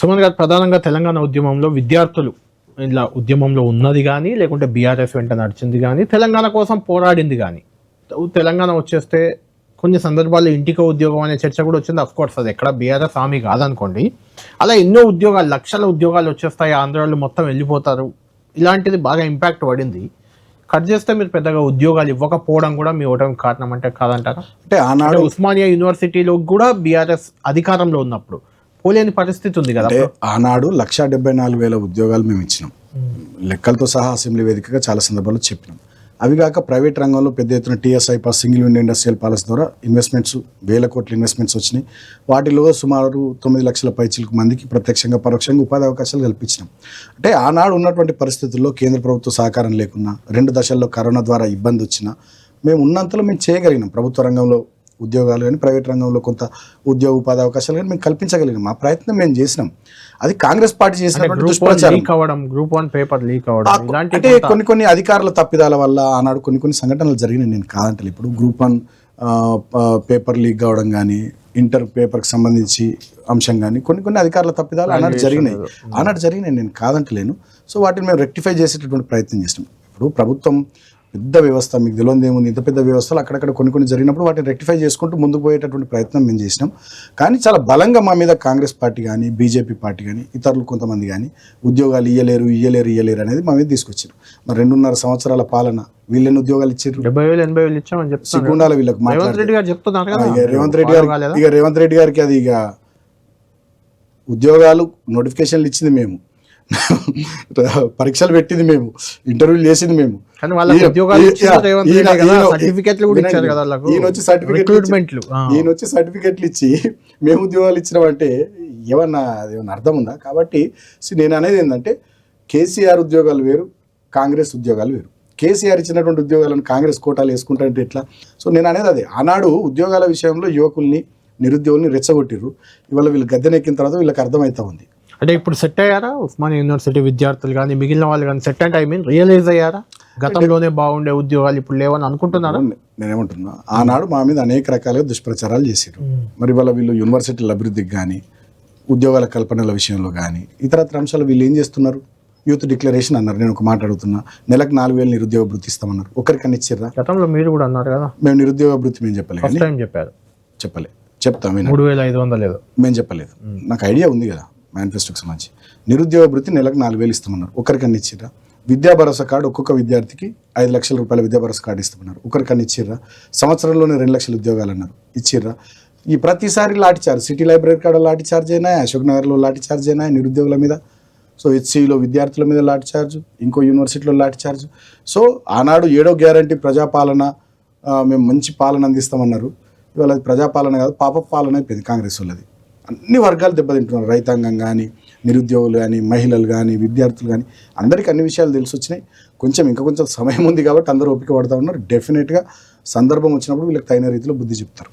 సుమన్ గారు, ప్రధానంగా తెలంగాణ ఉద్యమంలో విద్యార్థులు ఇలా ఉద్యమంలో ఉన్నది కానీ, లేకుంటే బీఆర్ఎస్ వెంట నడిచింది కానీ, తెలంగాణ కోసం పోరాడింది కానీ, తెలంగాణ వచ్చేస్తే కొన్ని సందర్భాల్లో ఇంటికో ఉద్యోగం అనే చర్చ కూడా వచ్చింది. అఫ్ కోర్స్ అది ఎక్కడ బీఆర్ఎస్ హామీ కాదనుకోండి. అలా ఎన్నో ఉద్యోగాలు, లక్షల ఉద్యోగాలు వచ్చేస్తాయి, ఆంధ్రాలో మొత్తం వెళ్ళిపోతారు, ఇలాంటిది బాగా ఇంపాక్ట్ పడింది. కట్ చేస్తే మీరు పెద్దగా ఉద్యోగాలు ఇవ్వకపోవడం కూడా మీ ఓటమి కారణం అంటే కాదంటారా? అంటే ఆనాడు ఉస్మానియా యూనివర్సిటీలో కూడా బీఆర్ఎస్ అధికారంలో ఉన్నప్పుడు పోలేని పరిస్థితి ఉంది కదా. ఆనాడు 1,74,000 ఉద్యోగాలు మేము ఇచ్చినాం, లెక్కలతో సహా అసెంబ్లీ వేదికగా చాలా సందర్భాల్లో చెప్పినాం. అవి కాక ప్రైవేట్ రంగంలో పెద్ద ఎత్తున TSI pass, single window industrial policy ద్వారా ఇన్వెస్ట్మెంట్స్, వేల కోట్ల ఇన్వెస్ట్మెంట్స్ వచ్చినాయి. వాటిలో సుమారు 9 లక్షల పైచిలకు మందికి ప్రత్యక్షంగా పరోక్షంగా ఉపాధి అవకాశాలు కల్పించినాం. అంటే ఆనాడు ఉన్నటువంటి పరిస్థితుల్లో కేంద్ర ప్రభుత్వ సహకారం లేకున్నా, 2 దశల్లో కరోనా ద్వారా ఇబ్బంది వచ్చినా మేము ఉన్నంతలో మేము చేయగలిగినాం. ప్రభుత్వ రంగంలో ఉద్యోగాలు కానీ, ప్రైవేట్ రంగంలో కొంత ఉద్యోగ ఉపాధి అవకాశాలు కానీ మేము కల్పించగలిగినాం. మా ప్రయత్నం మేము చేసినాం. అది కాంగ్రెస్ పార్టీ చేసినటువంటి దుష్ప్రచారం, గ్రూప్ 1 పేపర్ లీక్ అవ్వడం, అంటే కొన్ని అధికారుల తప్పిదాల వల్ల ఆనాడు కొన్ని సంఘటనలు జరిగినాయి. నేను కాదంటే ఇప్పుడు గ్రూప్ 1 పేపర్ లీక్ కావడం కానీ, ఇంటర్ పేపర్కి సంబంధించి అంశం కానీ కొన్ని అధికారుల తప్పిదాలు ఆనాడు జరిగినాయి. నేను కాదంటలేను. సో వాటిని మేము రెక్టిఫై చేసేటటువంటి ప్రయత్నం చేసినాం. ఇప్పుడు ప్రభుత్వం పెద్ద వ్యవస్థ, మీకు తెలియదు ఏముంది, ఇంత పెద్ద వ్యవస్థలు అక్కడక్కడ కొన్ని జరిగినప్పుడు వాటిని రెక్టిఫై చేసుకుంటూ ముందుకు పోయేటటువంటి ప్రయత్నం మేము చేసినాం. కానీ చాలా బలంగా మా మీద కాంగ్రెస్ పార్టీ కానీ, బీజేపీ పార్టీ కానీ, ఇతరులు కొంతమంది కానీ ఉద్యోగాలు ఇయ్యలేరు అనేది మా మీద తీసుకొచ్చారు. మరి 2.5 సంవత్సరాల పాలన వీళ్ళని ఉద్యోగాలు ఇచ్చారు. 70,000 ఇచ్చామని చెప్తాను. సిగ్గుండాలి వీళ్ళకి. రేవంత్ రెడ్డి గారు చెప్తున్నారు కదా, రేవంత్ రెడ్డి గారికి అది ఇక ఉద్యోగాలు నోటిఫికేషన్లు ఇచ్చింది మేము, పరీక్షలు పెట్టింది మేము, ఇంటర్వ్యూలు చేసింది మేము. ఈయన వచ్చి సర్టిఫికెట్లు ఇచ్చి మేము ఉద్యోగాలు ఇచ్చినామంటే ఏమన్నా అర్థం ఉందా? కాబట్టి నేను అనేది ఏంటంటే, కేసీఆర్ ఉద్యోగాలు వేరు, కాంగ్రెస్ ఉద్యోగాలు వేరు. కేసీఆర్ ఇచ్చినటువంటి ఉద్యోగాలను కాంగ్రెస్ కోటాలు వేసుకుంటారంటే ఎట్లా? సో నేను అనేది అదే, ఆనాడు ఉద్యోగాల విషయంలో యువకుల్ని, నిరుద్యోగుల్ని రెచ్చగొట్టిర్రు. ఇవాళ వీళ్ళు గద్దెనెక్కిన తర్వాత వీళ్ళకి అర్థమవుతా ఉంది. అంటే ఇప్పుడు సెట్ అయ్యారా ఉస్మానియా యూనివర్సిటీ విద్యార్థులు కానీ, మిగిలిన వాళ్ళు కానీ సెట్ అంటే రియలైజ్ అయ్యారా? గతంలోనే బాగుండే ఉద్యోగాలు ఇప్పుడు లేవని అనుకుంటున్నారా? నేనేమంటున్నా, ఆనాడు మా మీద అనేక రకాలుగా దుష్ప్రచారాలు చేశారు. మరి వాళ్ళ వీళ్ళు యూనివర్సిటీల అభివృద్ధికి కానీ, ఉద్యోగాల కల్పనల విషయంలో కానీ, ఇతరత్ర అంశాలు వీళ్ళు ఏం చేస్తున్నారు? యూత్ డిక్లరేషన్ అన్నారు. నేను ఒక మాట అడుగుతున్నా, నెలకు 4,000 నిరుద్యోగ భృతి ఇస్తామన్నారు. ఒకరికన్నా ఇచ్చిర్రా? గతంలో మీరు కూడా అన్నారు కదా, మేము నిరుద్యోగ భృతి మేము చెప్తాం 3,500 మేము చెప్పలేదు. నాకు ఐడియా ఉంది కదా మేనిఫెస్టోకి సంబంధించి. నిరుద్యోగ భృతి నెలకు 4,000 ఇస్తామన్నారు. ఒకరికన్నా ఇచ్చిర్రా? విద్యా భరోసా కార్డు, ఒక్కొక్క విద్యార్థికి 5 లక్షల రూపాయల విద్యా భరోసా కార్డు ఇస్తామన్నారు. ఒకరికన్నా ఇచ్చిర్రా? సంవత్సరంలోనే 2 లక్షల ఉద్యోగాలు అన్నారు. ఇచ్చిర్రా? ఈ ప్రతిసారి లాఠీ చార్జ్, సిటీ లైబ్రరీ కాడ లాఠీ చార్జ్ అయినా, అశోక్ నగర్లో లాఠీ చార్జ్ అయినా నిరుద్యోగుల మీద. సో హెచ్సిలో విద్యార్థుల మీద లాఠీ చార్జ్, ఇంకో యూనివర్సిటీలో లాఠీ చార్జ్. సో ఆనాడు 7వ గ్యారంటీ ప్రజాపాలన, మేము మంచి పాలన అందిస్తామన్నారు. ఇవాళ అది ప్రజాపాలన కాదు, పాప పాలన అయిపోయింది కాంగ్రెస్ వాళ్ళది. అన్ని వర్గాలు దెబ్బతింటున్నారు, రైతాంగం కానీ, నిరుద్యోగులు కానీ, మహిళలు కానీ, విద్యార్థులు కానీ, అందరికీ అన్ని విషయాలు తెలిసి వచ్చినాయి. ఇంకా కొంచెం సమయం ఉంది కాబట్టి అందరూ ఓపిక పడతా ఉన్నారు. డెఫినెట్గా సందర్భం వచ్చినప్పుడు వీళ్ళకి తగిన రీతిలో బుద్ధి చెప్తారు.